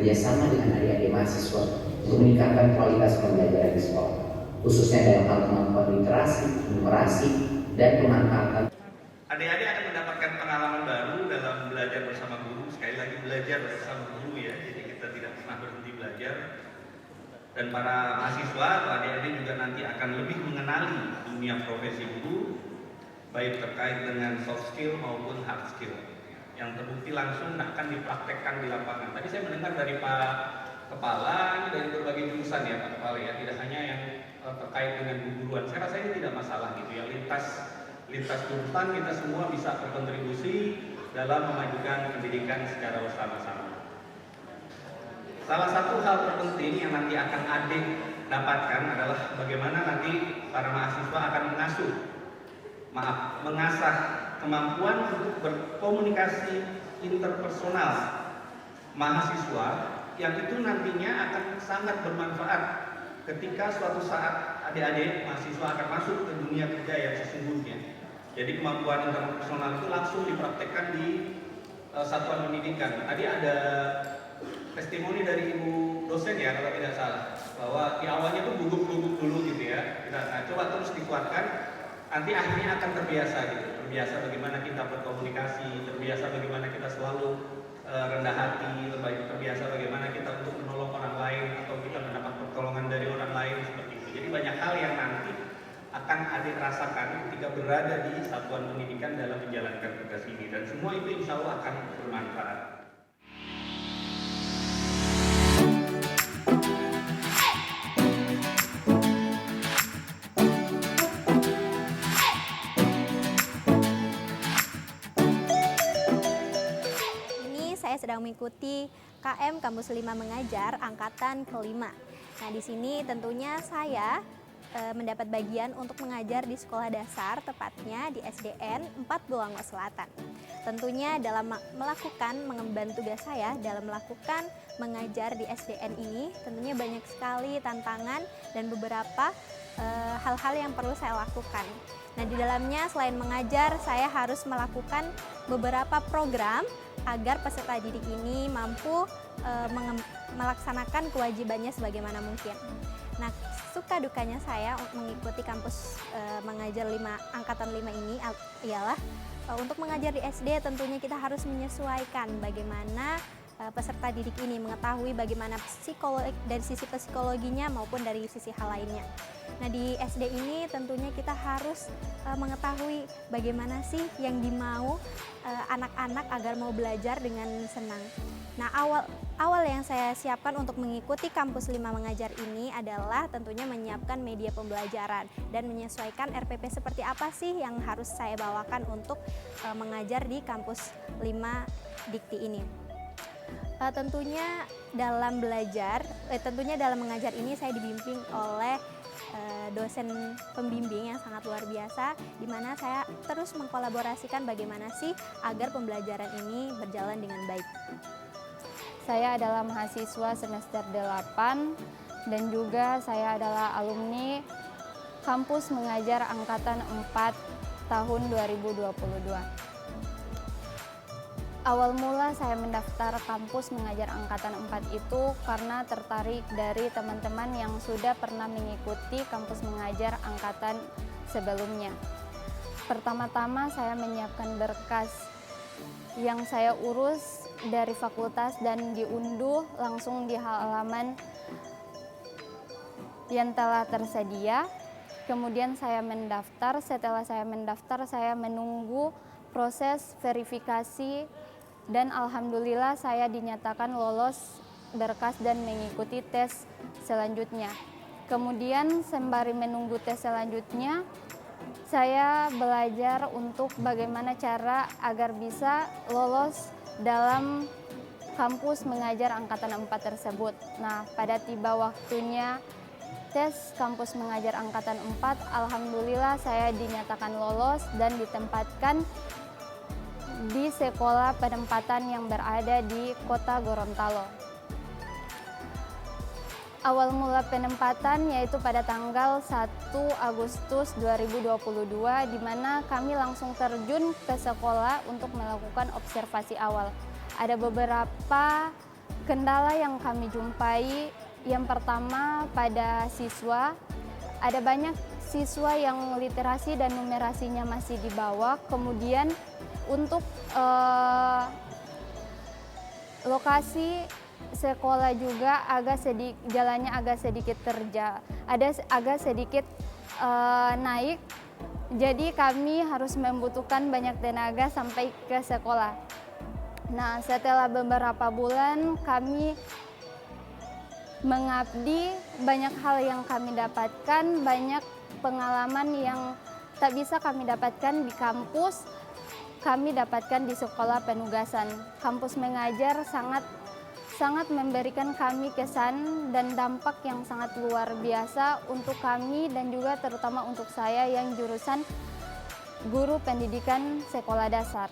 bekerja sama dengan adik-adik mahasiswa untuk meningkatkan kualitas pembelajaran di sekolah, khususnya dalam hal kemampuan literasi, numerasi, dan pemanfaatan. Adik-adik akan mendapatkan pengalaman baru dalam belajar bersama guru. Sekali lagi belajar bersama guru ya, jadi kita tidak pernah berhenti belajar. Dan para mahasiswa atau adik-adik juga nanti akan lebih mengenali dunia profesi guru, baik terkait dengan soft skill maupun hard skill, yang terbukti langsung akan dipraktekkan di lapangan. Tadi saya mendengar dari Pak Kepala, ini dari berbagai jurusan ya Pak Kepala ya, tidak hanya yang terkait dengan guruan. Saya rasa ini tidak masalah gitu ya, lintas jurusan kita semua bisa berkontribusi dalam memajukan pendidikan secara bersama-sama. Salah satu hal terpenting yang nanti akan adik dapatkan adalah bagaimana nanti para mahasiswa akan mengasah kemampuan untuk berkomunikasi interpersonal mahasiswa, yang itu nantinya akan sangat bermanfaat ketika suatu saat adik-adik mahasiswa akan masuk ke dunia kerja yang sesungguhnya. Jadi kemampuan interpersonal itu langsung dipraktekkan di satuan pendidikan. Tadi ada testimoni dari ibu dosen ya kalau tidak salah, bahwa di awalnya tuh gugup-gugup dulu gitu ya. Nah, coba terus dikuatkan, nanti akhirnya akan terbiasa gitu. Terbiasa bagaimana kita berkomunikasi, terbiasa bagaimana kita selalu rendah hati, terbiasa bagaimana kita untuk menolong orang lain atau kita mendapat pertolongan dari orang lain seperti itu. Jadi banyak hal yang nanti akan adik rasakan ketika berada di satuan pendidikan dalam menjalankan tugas ini, dan semua itu insya Allah akan bermanfaat. Saya sedang mengikuti KM Kampus 5 Mengajar angkatan kelima. Nah, di sini tentunya saya mendapat bagian untuk mengajar di sekolah dasar, tepatnya di SDN 4 Bulango Selatan. Tentunya dalam mengemban tugas saya dalam melakukan mengajar di SDN ini, tentunya banyak sekali tantangan dan beberapa hal-hal yang perlu saya lakukan. Nah, di dalamnya selain mengajar, saya harus melakukan beberapa program agar peserta didik ini mampu melaksanakan kewajibannya sebagaimana mungkin. Nah, suka dukanya saya mengikuti kampus mengajar angkatan 5 ini ialah untuk mengajar di SD tentunya kita harus menyesuaikan bagaimana peserta didik ini mengetahui bagaimana dari sisi psikologinya maupun dari sisi hal lainnya. Nah, di SD ini tentunya kita harus mengetahui bagaimana sih yang dimau anak-anak agar mau belajar dengan senang. Nah, awal yang saya siapkan untuk mengikuti kampus 5 Mengajar ini adalah tentunya menyiapkan media pembelajaran dan menyesuaikan RPP seperti apa sih yang harus saya bawakan untuk mengajar di kampus 5 Dikti ini. Tentunya dalam mengajar ini saya dibimbing oleh dosen pembimbing yang sangat luar biasa, di mana saya terus mengkolaborasikan bagaimana sih agar pembelajaran ini berjalan dengan baik. Saya adalah mahasiswa semester 8 dan juga saya adalah alumni Kampus Mengajar angkatan 4 tahun 2022. Awal mula saya mendaftar Kampus Mengajar angkatan 4 itu karena tertarik dari teman-teman yang sudah pernah mengikuti Kampus Mengajar angkatan sebelumnya. Pertama-tama saya menyiapkan berkas yang saya urus dari fakultas dan diunduh langsung di halaman yang telah tersedia. Kemudian saya mendaftar, setelah saya mendaftar saya menunggu proses verifikasi dan alhamdulillah saya dinyatakan lolos berkas dan mengikuti tes selanjutnya. Kemudian sembari menunggu tes selanjutnya, saya belajar untuk bagaimana cara agar bisa lolos dalam Kampus Mengajar angkatan 4 tersebut. Nah, pada tiba waktunya tes Kampus Mengajar angkatan 4, alhamdulillah saya dinyatakan lolos dan ditempatkan di sekolah penempatan yang berada di Kota Gorontalo. Awal mula penempatan yaitu pada tanggal 1 Agustus 2022, di mana kami langsung terjun ke sekolah untuk melakukan observasi awal. Ada beberapa Kendala yang kami jumpai, yang pertama pada siswa, ada banyak siswa yang literasi dan numerasinya masih di bawah. Kemudian untuk lokasi sekolah juga jalannya agak sedikit agak sedikit naik. Jadi kami harus membutuhkan banyak tenaga sampai ke sekolah. Nah, setelah beberapa bulan kami mengabdi, banyak hal yang kami dapatkan, banyak pengalaman yang tak bisa kami dapatkan di kampus, kami dapatkan di sekolah penugasan. Kampus mengajar sangat memberikan kami kesan dan dampak yang sangat luar biasa untuk kami dan juga terutama untuk saya yang jurusan guru pendidikan sekolah dasar.